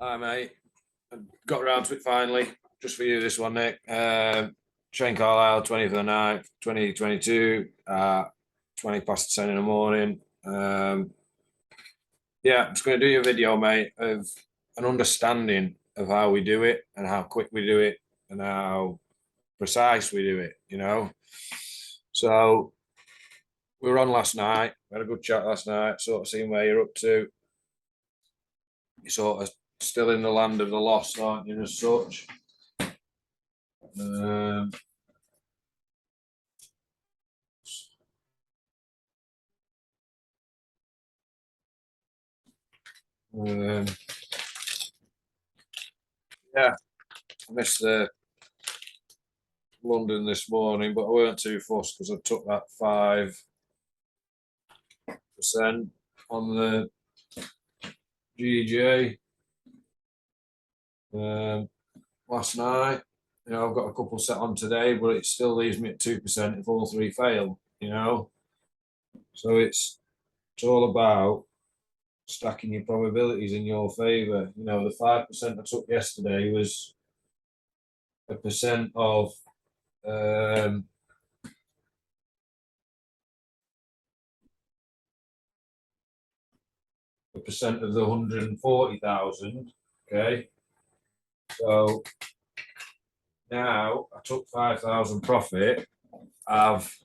Hi, mate. I got around to it finally. Just for you, this one, Nick. Shane Carlisle, 20th of the 9th, 2022, 20 past 10 in the morning. Yeah, I'm just going to do you a video, mate, of an understanding of how we do it and how quick we do it and how precise we do it. So we were on last night. We had a good chat last night, sort of seeing where you're up to. You're sort of still in the land of the lost, aren't you, as such? Um, um, yeah, I missed the London this morning, but I weren't too fussed because I took that 5% on the GJ last night. I've got a couple set on today, but it still leaves me at 2% if all three fail. So it's all about stacking your probabilities in your favour. The 5% I took yesterday was a percent of um, a percent of the 140,000. Okay. So now I took 5,000 profit. I've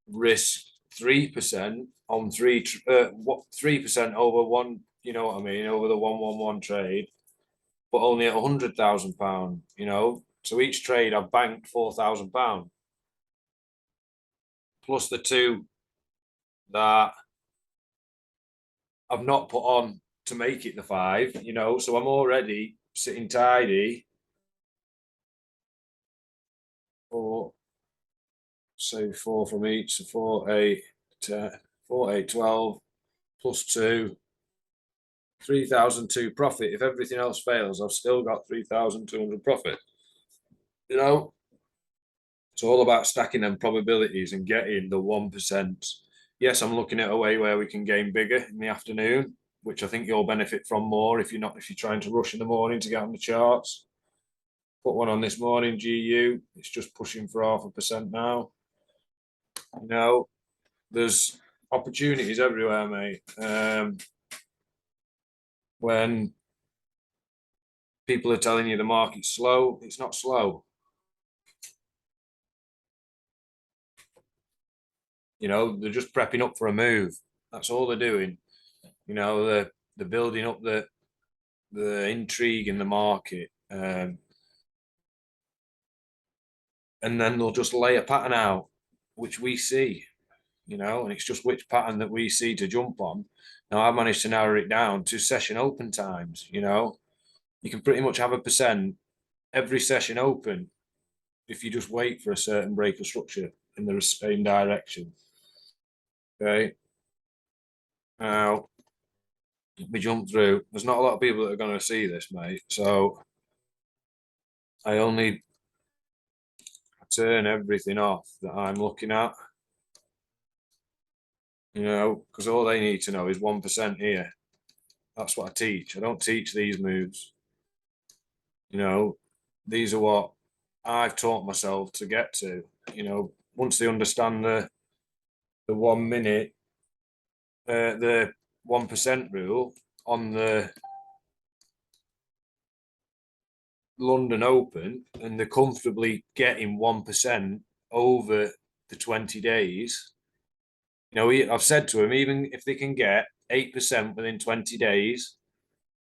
risked 3% on 3% over one, you know what I mean, over the 111 trade, but only at £100,000, So each trade I've banked £4,000 plus the two that I've not put on to make it the five. So I'm already sitting tidy for say four from each, so 4, 8, 10, 4, 8, 12 plus two, 3,002 profit. If everything else fails, I've still got 3,200 profit. It's all about stacking them probabilities and getting the 1%. Yes, I'm looking at a way where we can gain bigger in the afternoon, which I think you'll benefit from more if you're trying to rush in the morning to get on the charts. Put one on this morning, GU. It's just pushing for 0.5% now. There's opportunities everywhere, mate. When people are telling you the market's slow, it's not slow. They're just prepping up for a move. That's all they're doing. They're building up the intrigue in the market, and then they'll just lay a pattern out, which we see. And it's just which pattern that we see to jump on. Now I've managed to narrow it down to session open times. You can pretty much have a percent every session open if you just wait for a certain break of structure in the same direction. Okay. Now, we jump through. There's not a lot of people that are going to see this, mate. So I only turn everything off that I'm looking at. Because all they need to know is 1% here. That's what I teach. I don't teach these moves. These are what I've taught myself to get to. Once they understand the 1 minute, the 1% rule on the London Open, and they're comfortably getting 1% over the 20 days. I've said to them, even if they can get 8% within 20 days,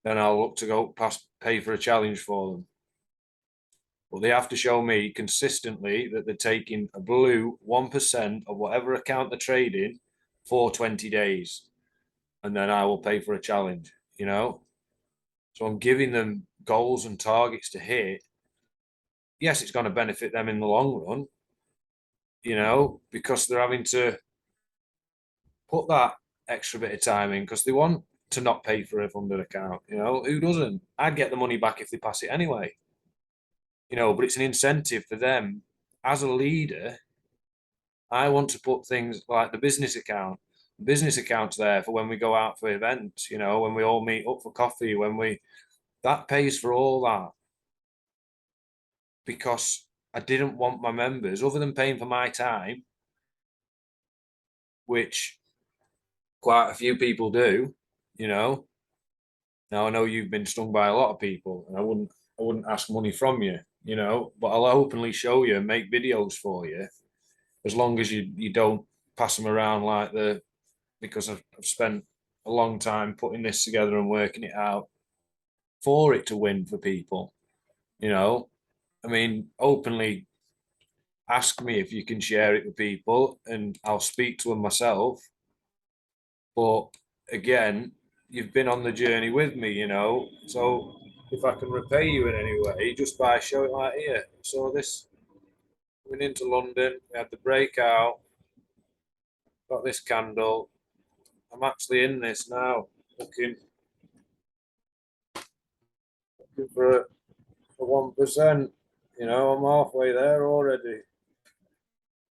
then I'll look to go pay for a challenge for them. But they have to show me consistently that they're taking a blue 1% of whatever account they're trading for 20 days. And then I will pay for a challenge. So I'm giving them goals and targets to hit. Yes, it's going to benefit them in the long run, because they're having to put that extra bit of time in because they want to not pay for a funded account. Who doesn't? I'd get the money back if they pass it anyway. But it's an incentive for them. As a leader, I want to put things like the business account. business accounts there for when we go out for events, you know, when we all meet up for coffee, that pays for all that. Because I didn't want my members, other than paying for my time, which quite a few people do, you know. Now I know you've been stung by a lot of people, and I wouldn't ask money from you, you know, but I'll openly show you and make videos for you, as long as you don't pass them around like because I've spent a long time putting this together and working it out for it to win for people, you know. I mean, openly ask me if you can share it with people, and I'll speak to them myself. But again, you've been on the journey with me, you know. So if I can repay you in any way, just by showing like here. So this went into London, we had the breakout, got this candle. I'm actually in this now, looking for a 1%. You know, I'm halfway there already.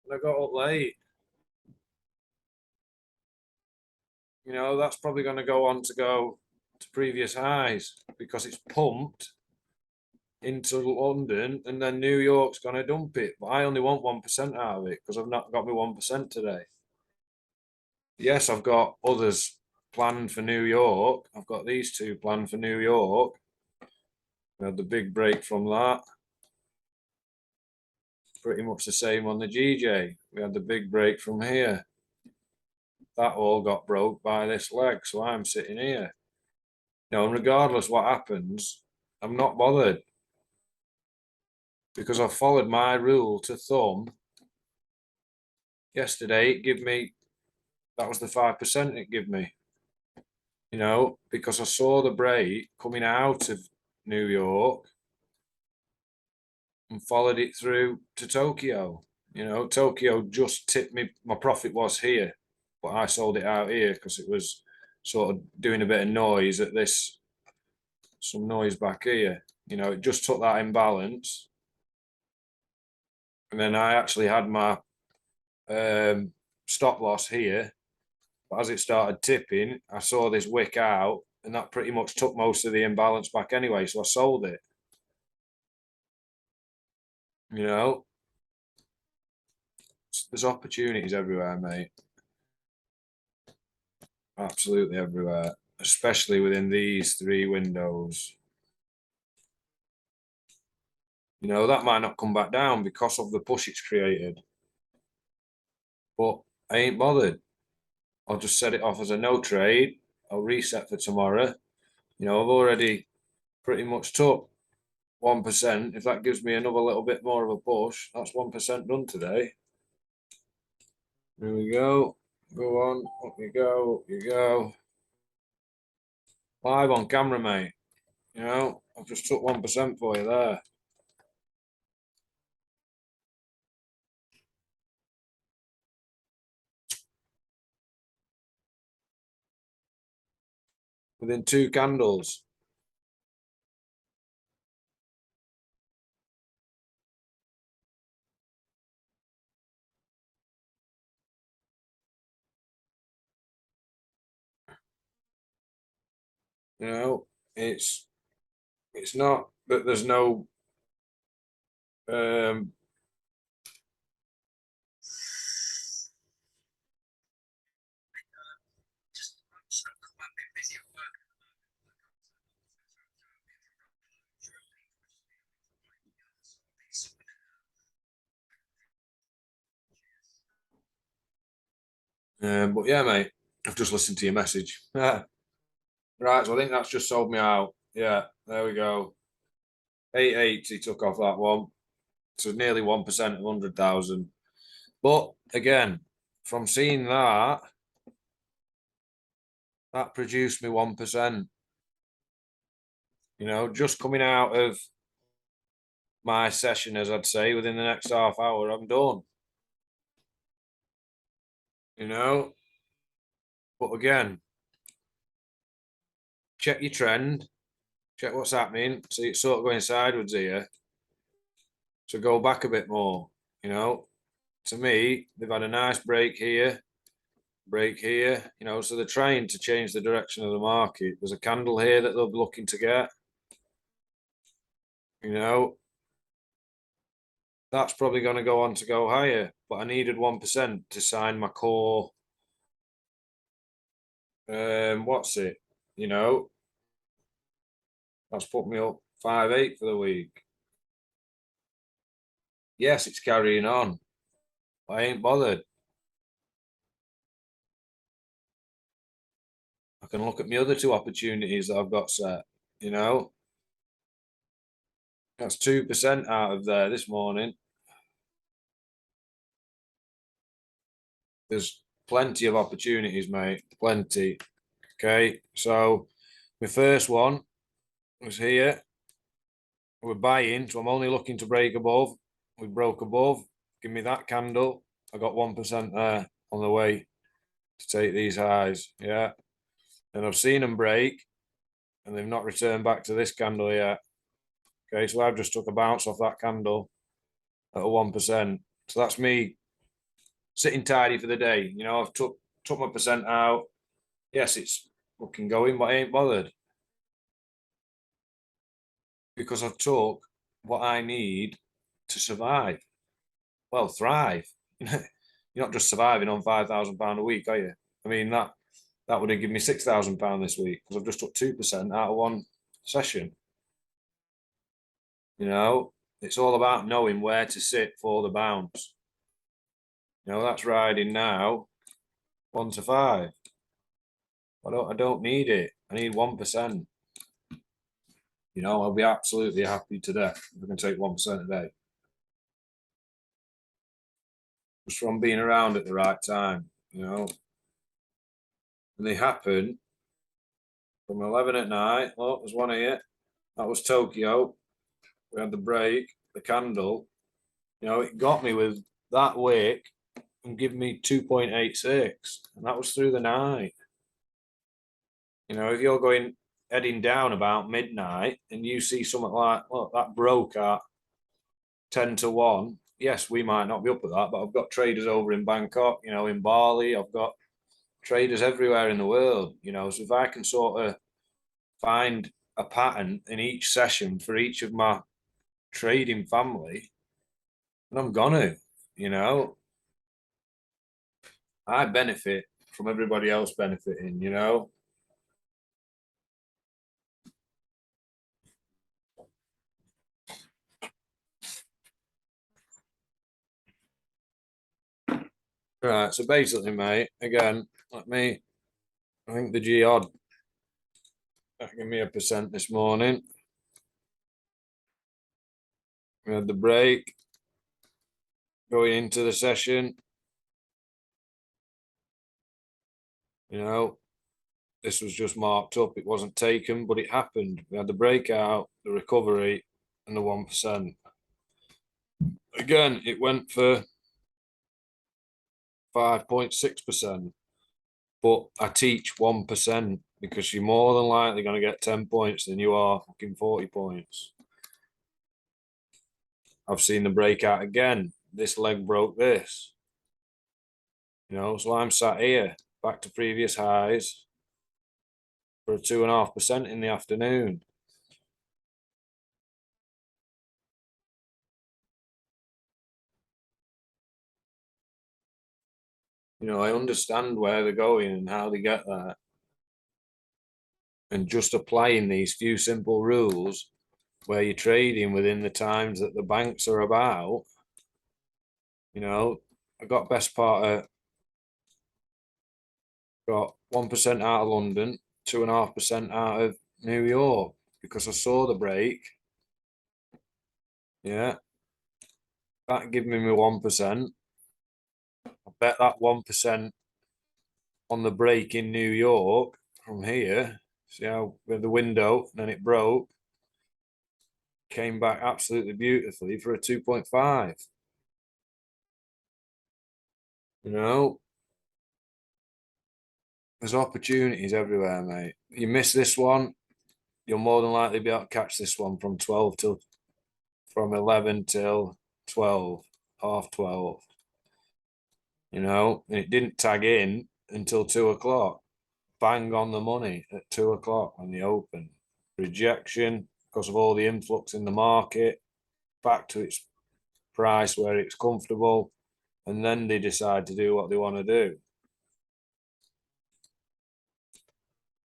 And I got up late. You know, that's probably going to go on to go to previous highs because it's pumped into London and then New York's going to dump it. But I only want 1% out of it because I've not got my 1% today. Yes, I've got others planned for New York. I've got these two planned for New York. We had the big break from that. Pretty much the same on the GJ. We had the big break from here. That all got broke by this leg. So I'm sitting here. You know, and regardless what happens, I'm not bothered because I've followed my rule to thumb. Yesterday, it gave me, that was the 5% it gave me, you know, because I saw the break coming out of New York and followed it through to Tokyo. You know, Tokyo just tipped me. My profit was here, but I sold it out here because it was sort of doing a bit of noise at this, some noise back here. You know, it just took that imbalance. And then I actually had my stop loss here. But as it started tipping, I saw this wick out, and that pretty much took most of the imbalance back anyway. So I sold it. You know, there's opportunities everywhere, mate. Absolutely everywhere, especially within these three windows. You know, that might not come back down because of the push it's created. But I ain't bothered. I'll just set it off as a no trade. I'll reset for tomorrow. You know, I've already pretty much took 1%. If that gives me another little bit more of a push, that's 1% done today. Here we go. Go on. Up you go. Up you go. Live on camera, mate. You know, I've just took 1% for you there. Within two candles. You know, it's not that there's no but yeah, mate, I've just listened to your message. Right, so I think that's just sold me out. Yeah, there we go. 880 took off that one. So nearly 1% of 100,000. But again, from seeing that, that produced me 1%. You know, just coming out of my session, as I'd say, within the next half hour, I'm done. You know, but again, check your trend, check what's happening. See, it's sort of going sideways here. So go back a bit more. You know, to me, they've had a nice break here. break here, you know, so they're trying to change the direction of the market. There's a candle here that they'll be looking to get, you know, that's probably going to go on to go higher, but I needed 1% to sign my core. What's it? You know, that's put me up 5.8 for the week. Yes, it's carrying on. I ain't bothered. I can look at my other two opportunities that I've got set, you know. That's 2% out of there this morning. There's plenty of opportunities, mate. Plenty. Okay. So my first one was here. We're buying, so I'm only looking to break above. We broke above. Give me that candle. I got 1% there on the way to take these highs. Yeah. And I've seen them break and they've not returned back to this candle yet. Okay, so I've just took a bounce off that candle at a 1%. So that's me sitting tidy for the day. You know, I've took my percent out. Yes, it's fucking going, but I ain't bothered. Because I've took what I need to survive. Well, thrive. You're not just surviving on £5,000 a week, are you? I mean, that would have given me £6,000 this week because I've just took 2% out of one session. You know, it's all about knowing where to sit for the bounce. You know, that's riding now 1 to 5. I don't need it. I need 1%. You know, I'll be absolutely happy to death if I can take 1% a day. Just from being around at the right time, you know. And they happen from 11 at night. Oh, there's one here. That was Tokyo. We had the break, the candle. You know, it got me with that wick and give me 2.86. And that was through the night. You know, if you're heading down about midnight and you see something like, look, that broke at 10 to 1. Yes, we might not be up at that, but I've got traders over in Bangkok, you know, in Bali. I've got traders everywhere in the world, you know. So if I can sort of find a pattern in each session for each of my trading family, and I'm gonna, you know, I benefit from everybody else benefiting, you know. Right, so basically, mate, again, I think the G-Odd give me a percent this morning. We had the break going into the session. You know, this was just marked up. It wasn't taken, but it happened. We had the breakout, the recovery, and the 1%. Again, it went for 5.6%. But I teach 1% because you're more than likely going to get 10 points than you are fucking 40 points. I've seen the breakout again. This leg broke this. You know, so I'm sat here back to previous highs for a 2.5% in the afternoon. You know, I understand where they're going and how they get there. And just applying these few simple rules where you're trading within the times that the banks are about, you know, I got best part of got 1% out of London, 2.5% out of New York because I saw the break. Yeah, that give me 1%. I bet that 1% on the break in New York from here. See how with the window, and then it broke, came back absolutely beautifully for a 2.5. You know, there's opportunities everywhere, mate. You miss this one, you'll more than likely be able to catch this one from 12 till from 11 till 12, half 12. You know, and it didn't tag in until 2 o'clock. Bang on the money at 2 o'clock on the open. Rejection because of all the influx in the market, back to its price where it's comfortable, and then they decide to do what they want to do.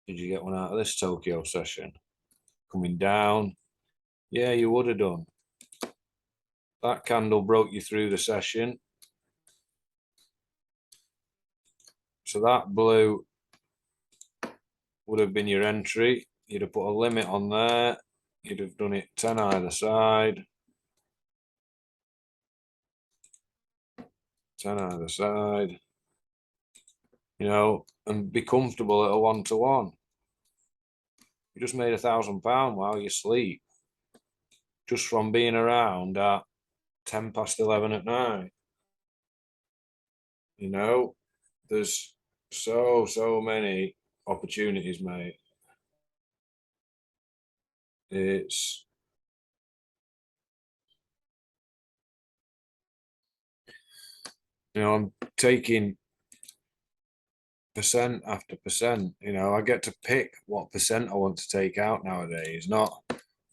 Did you get one out of this Tokyo session? Coming down. Yeah, you would have done. That candle broke you through the session. So that blue would have been your entry. You'd have put a limit on there. You'd have done it 10 either side. 10 either side. You know, and be comfortable at a 1-to-1. You just made £1,000 while you sleep. Just from being around at 10 past 11 at night. You know, there's so many opportunities, mate. It's, you know, I'm taking percent after percent. You know, I get to pick what percent I want to take out nowadays, not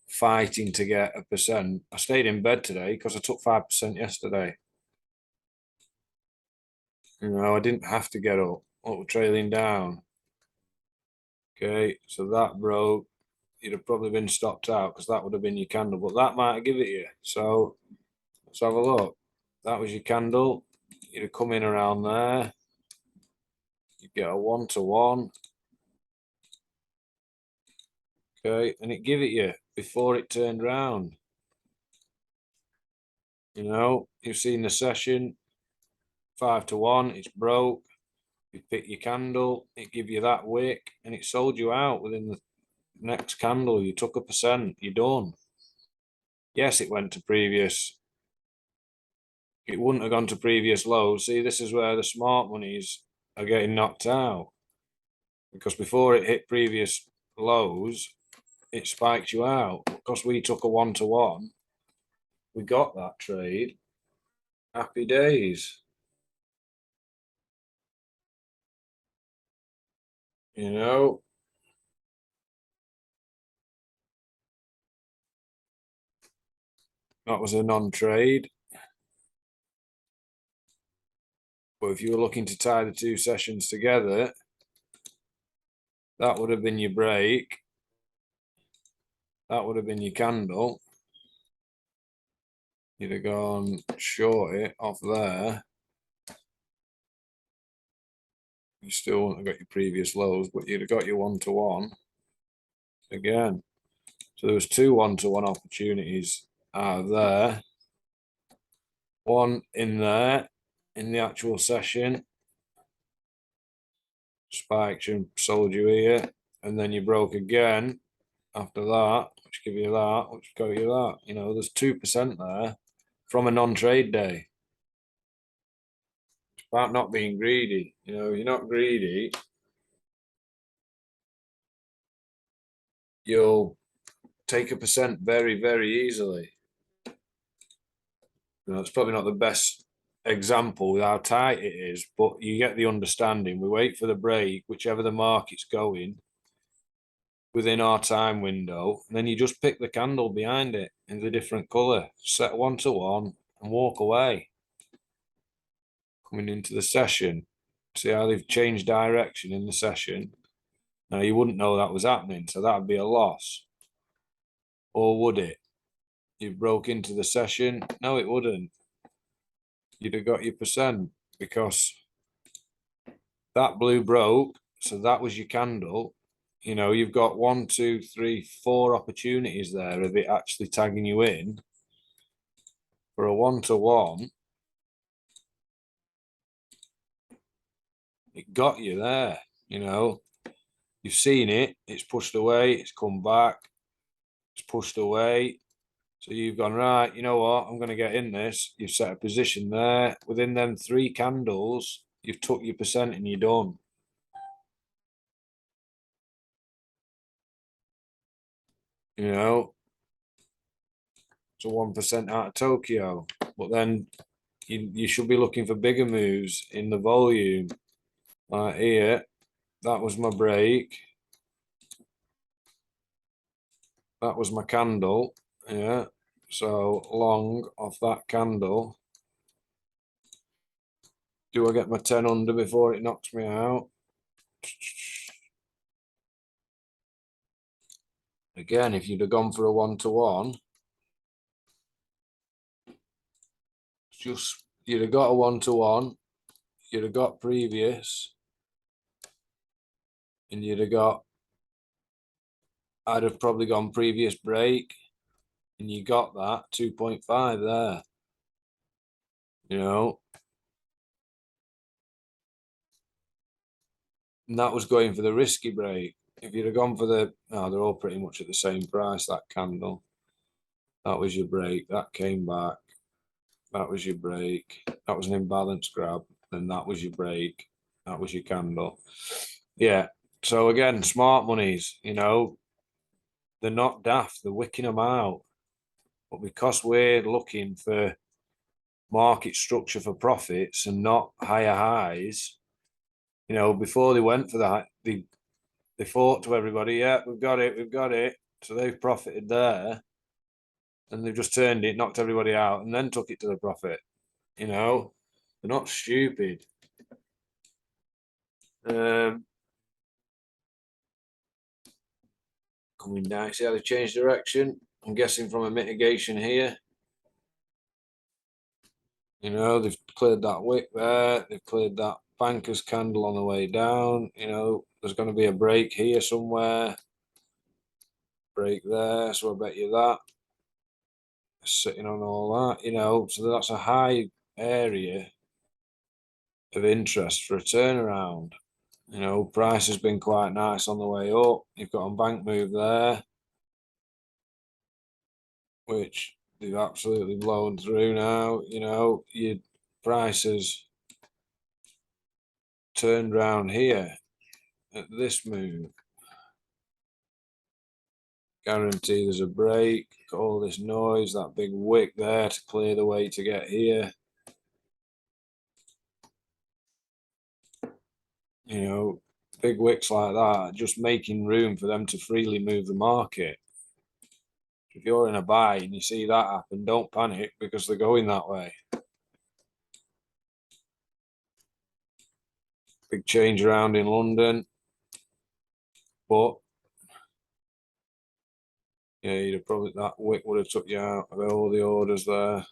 fighting to get a percent. I stayed in bed today because I took 5% yesterday. You know, I didn't have to get up. Oh, trailing down. Okay, so that broke. You'd have probably been stopped out because that would have been your candle, but that might give it you. So let's have a look. That was your candle. You'd have come in around there. You'd get a 1-to-1. Okay, and it give it you before it turned round. You know, you've seen the session 5-to-1. It's broke. You pick your candle. It give you that wick, and it sold you out within the next candle. You took a percent. You're done. Yes, it went to previous. It wouldn't have gone to previous lows. See, this is where the smart monies are getting knocked out, because before it hit previous lows, it spiked you out. Because we took a 1-to-1, we got that trade. Happy days. You know, that was a non-trade. But if you were looking to tie the two sessions together, that would have been your break. That would have been your candle. You'd have gone short it off there. You still wouldn't have got your previous lows, but you'd have got your 1-to-1 again. So there was 2 1-to-1 opportunities out of there. One in there in the actual session. Spiked you and sold you here. And then you broke again after that, which give you that, which got you that. You know, there's 2% there from a non-trade day. It's about not being greedy. You know, you're not greedy, you'll take a percent very, very easily. You know, it's probably not the best example with how tight it is, but you get the understanding. We wait for the break, whichever the market's going within our time window, and then you just pick the candle behind it in the different color, set 1-to-1 and walk away. Coming into the session, see how they've changed direction in the session. Now you wouldn't know that was happening, so that would be a loss. Or would it? You broke into the session? No, it wouldn't. You'd have got your percent because that blue broke, so that was your candle. You know, you've got 1, 2, 3, 4 opportunities there of it actually tagging you in for a 1-to-1. It got you there, you know. You've seen it, it's pushed away, it's come back, it's pushed away. So you've gone, right, you know what, I'm going to get in this. You've set a position there. Within them 3 candles, you've took your percent and you're done. You know, it's a 1% out of Tokyo. But then you should be looking for bigger moves in the volume. Right here, that was my break. That was my candle. Yeah. So long off that candle. Do I get my 10 under before it knocks me out? Again, if you'd have gone for a 1-to-1, just you'd have got a 1-to-1, you'd have got previous, and you'd have got, I'd have probably gone previous break, and you got that 2.5 there. You know, and that was going for the risky break. If you'd have gone for the, no, they're all pretty much at the same price, that candle. That was your break. That came back. That was your break. That was an imbalance grab. Then that was your break. That was your candle. Yeah. So again, smart monies, you know, they're not daft. They're wicking them out. But because we're looking for market structure for profits and not higher highs, you know, before they went for that, they thought to everybody, yeah, we've got it, we've got it. So they've profited there, and they've just turned it, knocked everybody out, and then took it to the profit. You know, they're not stupid. Coming down, see how they changed direction? I'm guessing from a mitigation here. You know, they've cleared that wick there. They've cleared that banker's candle on the way down. You know, there's going to be a break here somewhere. Break there. So I bet you that. Sitting on all that, you know, so that's a high area of interest for a turnaround. You know, price has been quite nice on the way up. You've got a bank move there, which they've absolutely blown through now. You know, your prices turned round here at this move. Guarantee there's a break. Got all this noise, that big wick there to clear the way to get here. You know, big wicks like that, just making room for them to freely move the market. If you're in a buy and you see that happen, don't panic because they're going that way. Big change around in London, but yeah, you'd have probably, that wick would have took you out of all the orders there.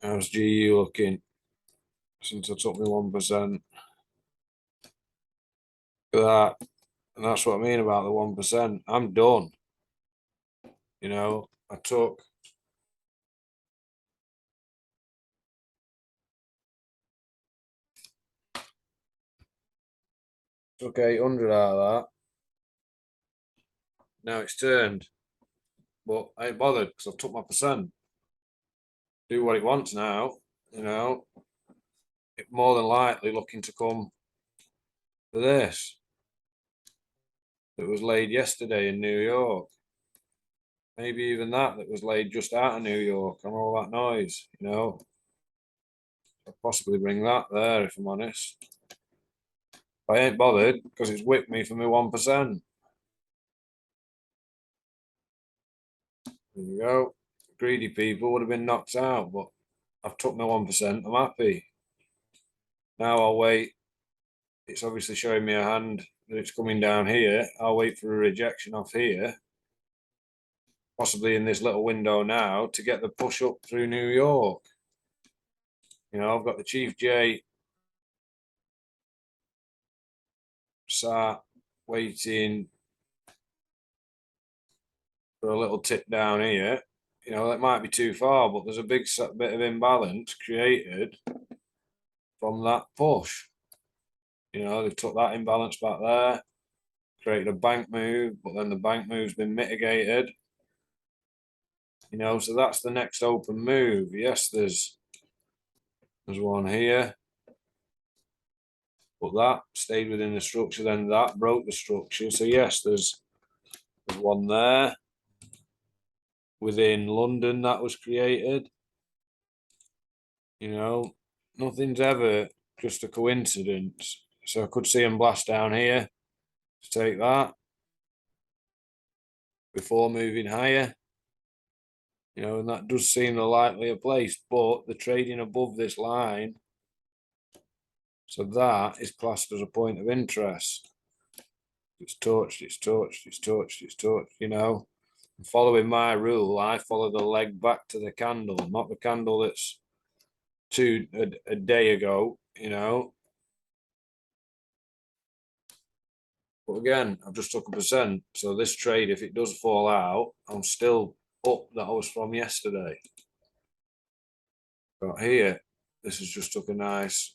How's GU looking since I took my 1%? Look at that. And that's what I mean about the 1%. I'm done. You know, I took 800 out of that. Now it's turned, but I ain't bothered because I've took my percent. Do what it wants now, you know. It more than likely looking to come for this. That was laid yesterday in New York. Maybe even that was laid just out of New York and all that noise, you know. I'll possibly bring that there if I'm honest. I ain't bothered because it's whipped me for my 1%. There you go. Greedy people would have been knocked out, but I've took my 1%. I'm happy. Now I'll wait. It's obviously showing me a hand that it's coming down here. I'll wait for a rejection off here, possibly in this little window now, to get the push up through New York. You know, I've got the Chief J sat waiting for a little tip down here. You know, that might be too far, but there's a big bit of imbalance created from that push. You know, they took that imbalance back there, created a bank move, but then the bank move's been mitigated. You know, so that's the next open move. Yes, there's one here, but that stayed within the structure. Then that broke the structure. So yes, there's one there within London that was created. You know, nothing's ever just a coincidence. So I could see him blast down here to take that before moving higher. You know, and that does seem the likelier place, but the trading above this line. So that is classed as a point of interest. It's torched, it's torched, it's torched, it's torched, you know. Following my rule, I follow the leg back to the candle, not the candle that's a day ago, you know. But again, I've just took a percent. So this trade, if it does fall out, I'm still up that I was from yesterday. But here, this has just took a nice.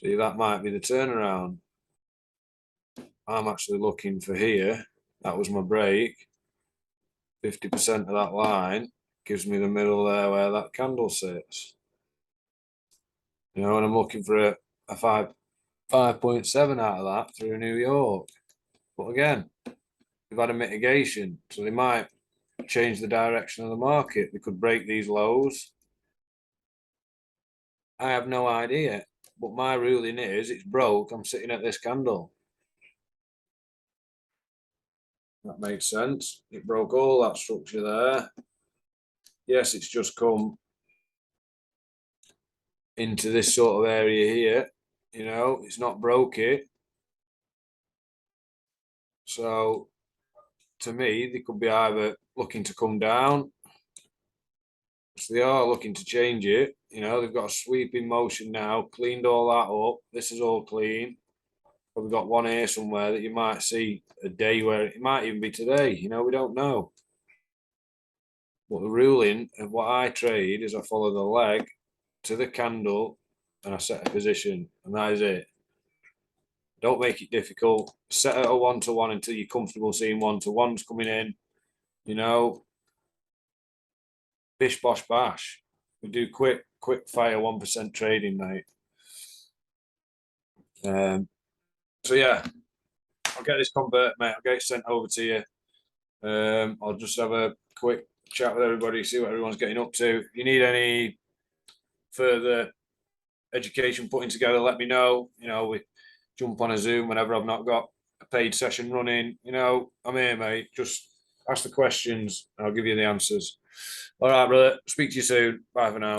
See, that might be the turnaround. I'm actually looking for here. That was my break. 50% of that line gives me the middle there where that candle sits. You know, and I'm looking for a 5.7 out of that through New York. But again, we've had a mitigation, so they might change the direction of the market. They could break these lows. I have no idea, but my ruling is it's broke. I'm sitting at this candle. That makes sense. It broke all that structure there. Yes, it's just come into this sort of area here. You know, it's not broke it. So to me, they could be either looking to come down. So they are looking to change it. You know, they've got a sweeping motion now, cleaned all that up. This is all clean. But we've got one here somewhere that you might see a day where it might even be today. You know, we don't know. But the ruling of what I trade is I follow the leg to the candle and I set a position, and that is it. Don't make it difficult. Set it a 1-to-1 until you're comfortable seeing 1-to-1s coming in. You know, bish bosh bash. We do quick fire 1% trading, mate. So yeah, I'll get this convert, mate. I'll get it sent over to you. I'll just have a quick chat with everybody, see what everyone's getting up to. If you need any further education putting together, let me know. You know, we jump on a Zoom whenever I've not got a paid session running. You know, I'm here, mate. Just ask the questions and I'll give you the answers. All right, brother. Speak to you soon. Bye for now.